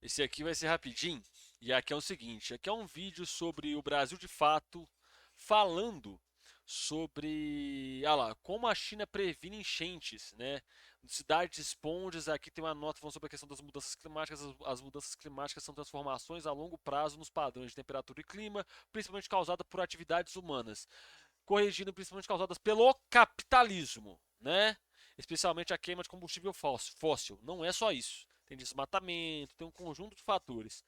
Esse aqui vai ser rapidinho. E aqui é o seguinte: aqui é um vídeo sobre o Brasil de fato, falando sobre, lá, como a China previne enchentes, né? Cidades esponjas, aqui tem uma nota falando sobre a questão das mudanças climáticas. As mudanças climáticas são transformações a longo prazo nos padrões de temperatura e clima, principalmente causadas por atividades humanas, corrigindo principalmente causadas pelo capitalismo, né? Especialmente a queima de combustível fóssil. Não é só isso. Tem desmatamento, tem um conjunto de fatores.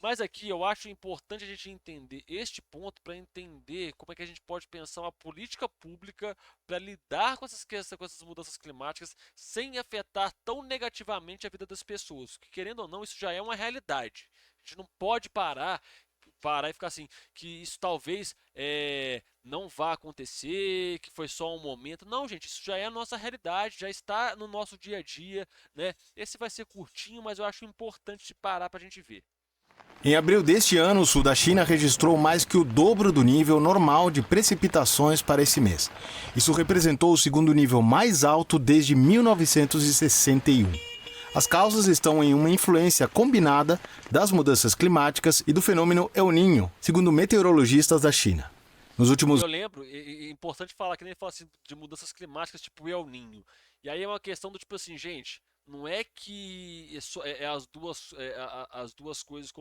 Mas aqui eu acho importante a gente entender este ponto para entender como é que a gente pode pensar uma política pública para lidar com essas mudanças climáticas sem afetar tão negativamente a vida das pessoas. Que, querendo ou não, isso já é uma realidade. A gente não pode parar e ficar assim, que isso talvez não vá acontecer, que foi só um momento. Não, gente, isso já é a nossa realidade, já está no nosso dia a dia, né? Esse vai ser curtinho, mas eu acho importante de parar para a gente ver. Em abril deste ano, o sul da China registrou mais que o dobro do nível normal de precipitações para esse mês. Isso representou o segundo nível mais alto desde 1961. As causas estão em uma influência combinada das mudanças climáticas e do fenômeno El Niño, segundo meteorologistas da China. Nos últimos Eu lembro, é importante falar que nem fala assim de mudanças climáticas tipo El Ninho. E aí é uma questão do tipo assim, gente, não é que as duas coisas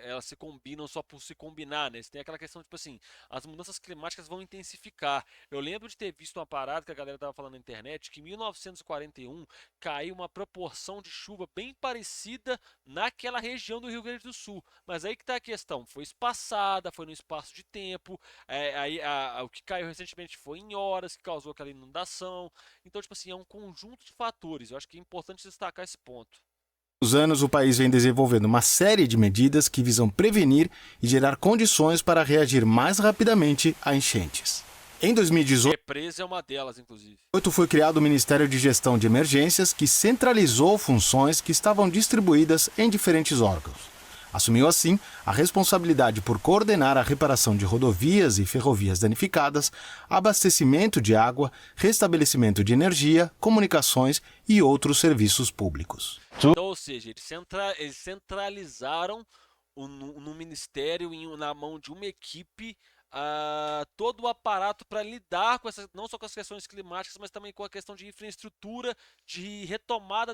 elas se combinam só por se combinar, né? Você tem aquela questão tipo assim, as mudanças climáticas vão intensificar. Eu lembro de ter visto uma parada que a galera tava falando na internet que em 1941 caiu uma proporção de chuva bem parecida naquela região do Rio Grande do Sul. Mas aí que tá a questão, foi espaçada, foi no espaço de tempo. Aí o que caiu recentemente foi em horas, que causou aquela inundação. Então, tipo assim, é um conjunto de fatores. Eu acho que é importante destacar esse ponto. anos, o país vem desenvolvendo uma série de medidas que visam prevenir e gerar condições para reagir mais rapidamente a enchentes. Em 2018, Represa é uma delas, inclusive. foi criado o Ministério de Gestão de Emergências, que centralizou funções que estavam distribuídas em diferentes órgãos. Assumiu, assim, a responsabilidade por coordenar a reparação de rodovias e ferrovias danificadas, abastecimento de água, restabelecimento de energia, comunicações e outros serviços públicos. Então, ou seja, eles centralizaram no ministério, na mão de uma equipe, todo o aparato para lidar com essas, não só com as questões climáticas, mas também com a questão de infraestrutura, de retomada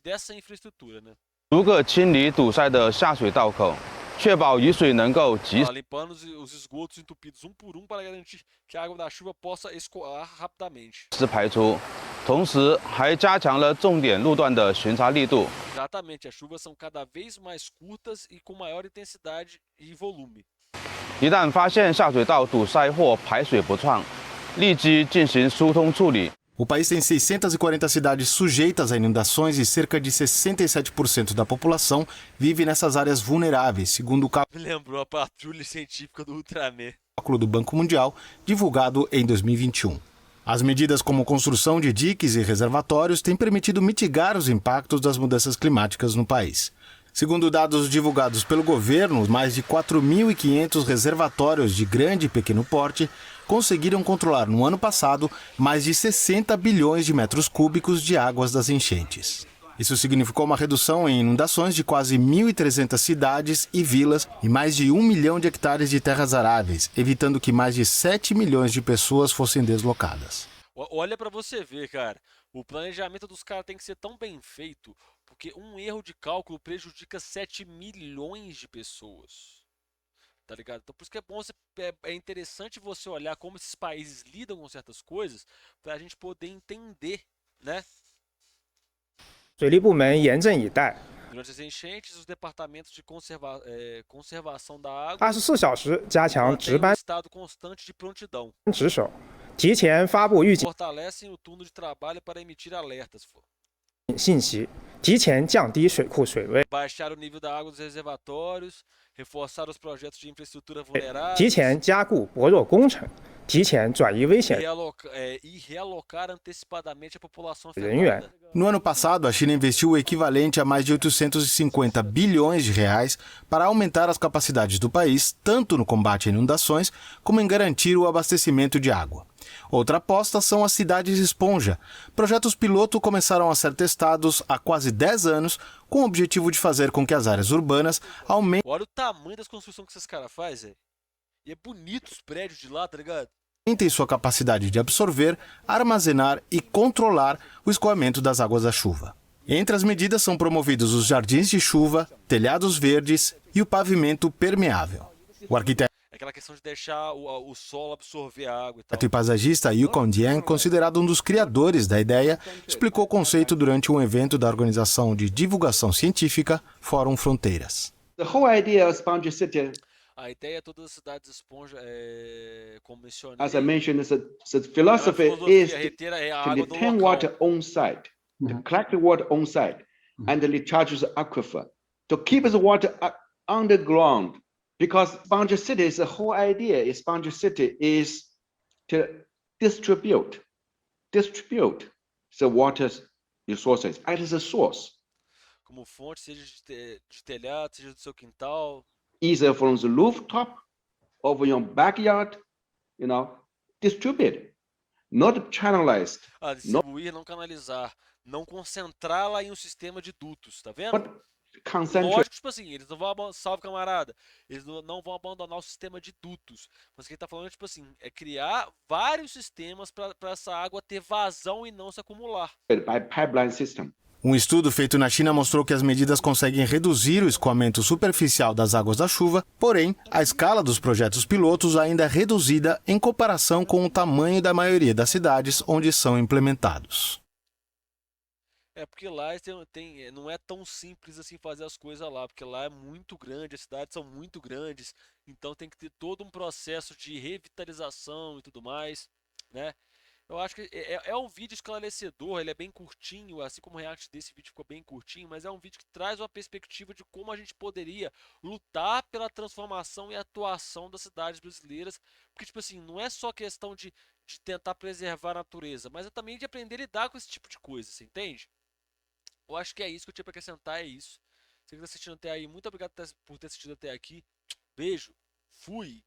dessa infraestrutura, né? 逐个清理堵塞的下水道口，确保雨水能够及时 Limpando os esgotos entupidos um por um para garantir que a água da chuva possa escoar rapidamente. 排出，同时还加强了重点路段的巡查力度。 Exatamente, as chuvas são cada vez mais curtas e com maior intensidade e volume. 一旦发现下水道堵塞或排水不畅，立即进行疏通处理。 O país tem 640 cidades sujeitas a inundações e cerca de 67% da população vive nessas áreas vulneráveis, segundo o Me lembrou a patrulha científica do Ultraman. cálculo do Banco Mundial, divulgado em 2021. As medidas como construção de diques e reservatórios têm permitido mitigar os impactos das mudanças climáticas no país. Segundo dados divulgados pelo governo, mais de 4.500 reservatórios de grande e pequeno porte conseguiram controlar no ano passado mais de 60 bilhões de metros cúbicos de águas das enchentes. Isso significou uma redução em inundações de quase 1.300 cidades e vilas e mais de 1 milhão de hectares de terras aráveis, evitando que mais de 7 milhões de pessoas fossem deslocadas. Olha para você ver, cara. O planejamento dos caras tem que ser tão bem feito, porque um erro de cálculo prejudica 7 milhões de pessoas. Tá ligado? Então por isso que é interessante você olhar como esses países lidam com certas coisas, para a gente poder entender, né? 水利部门严阵以待， Durante as enchentes, os departamentos de conservação da água 24小时加强值 mantêm um 班 estado constante de prontidão, 值守，提前发布预警 fortalecem o turno de trabalho para emitir alertas, 信息，提前降低水库水位， baixar o nível da água dos reservatórios, reforçar os projetos de infraestrutura 提 vulneráveis, 前加固薄弱工程，提前转移危险 e realocar antecipadamente a população 人员。 afetada. No ano passado, a China investiu o equivalente a mais de 850 bilhões de reais para aumentar as capacidades do país, tanto no combate a inundações, como em garantir o abastecimento de água. Outra aposta são as cidades esponja. Projetos piloto começaram a ser testados há quase 10 anos, com o objetivo de fazer com que as áreas urbanas aumentem Olha o tamanho das construções que esses caras fazem, velho. E é bonito os prédios de lá, tá ligado? sua capacidade de absorver, armazenar e controlar o escoamento das águas da chuva. Entre as medidas são promovidos os jardins de chuva, telhados verdes e o pavimento permeável. O arquiteto É aquela questão de deixar o solo absorver a água e tal. e paisagista Yukon Dian, considerado um dos criadores da ideia, explicou o conceito durante um evento da Organização de Divulgação Científica Fórum Fronteiras. The whole idea of spongy city, A ideia é todas as cidades esponja, como mencionei, as I mentioned, the é uma philosophy filosofia, is reter a to água do retain local. water on site, to collect the water on site, and recharge the aquifer, to keep the water underground. Because spongy city, the whole idea is spongy city is to distribute the water resources at the source, Como fonte, seja de telhado, seja do seu quintal, either from the rooftop or from your backyard, distribute, not channelized, distribuir, não canalizar, não concentrá-la em um sistema de dutos, tá vendo? but concentrate. Lógico, tipo assim, eles não vão salve camarada, eles não vão abandonar o sistema de dutos, mas o que ele tá falando é tipo assim, é criar vários sistemas para essa água ter vazão e não se acumular. By pipeline system. Um estudo feito na China mostrou que as medidas conseguem reduzir o escoamento superficial das águas da chuva, porém, a escala dos projetos pilotos ainda é reduzida em comparação com o tamanho da maioria das cidades onde são implementados. É porque lá não é tão simples assim fazer as coisas lá, porque lá é muito grande, as cidades são muito grandes, então tem que ter todo um processo de revitalização e tudo mais, né? Eu acho que é um vídeo esclarecedor, ele é bem curtinho, assim como o react desse vídeo ficou bem curtinho, mas é um vídeo que traz uma perspectiva de como a gente poderia lutar pela transformação e atuação das cidades brasileiras, porque, tipo assim, não é só questão de tentar preservar a natureza, mas é também de aprender a lidar com esse tipo de coisa, você entende? Eu acho que é isso que eu tinha para acrescentar, é isso. Você que está assistindo até aí, muito obrigado por ter assistido até aqui. Beijo, fui!